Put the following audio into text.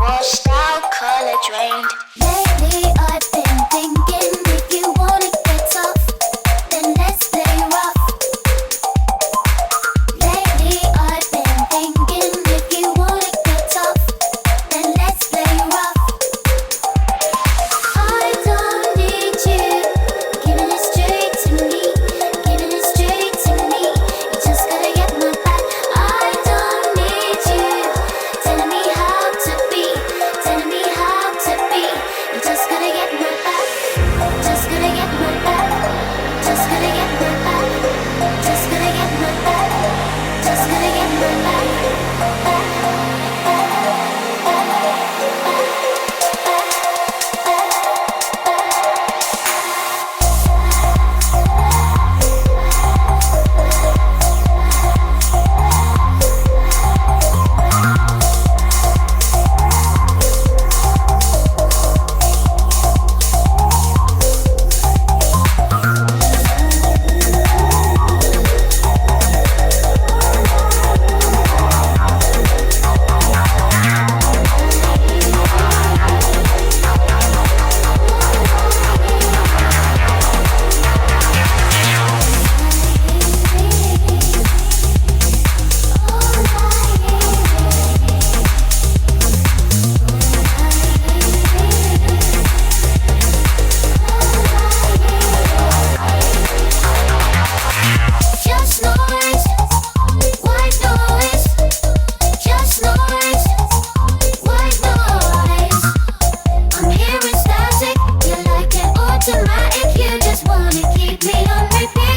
washed out, color drained. Lately I've been thinking, if you wanna get tough, then let's play rough. Lately I've been thinking, if you wanna get tough, then let's play rough. I don't need you giving it straight to me, giving it straight to me. You just gotta get my back. I don't need you telling me how to be, telling me how to be. You just gotta get my back, just gotta get my back, just gotta get my back, just gotta get my back, just gotta get my back, back, just noise, white noise, just noise, white noise. I'm hearing static, you like it automatic, you just wanna keep me on repeat.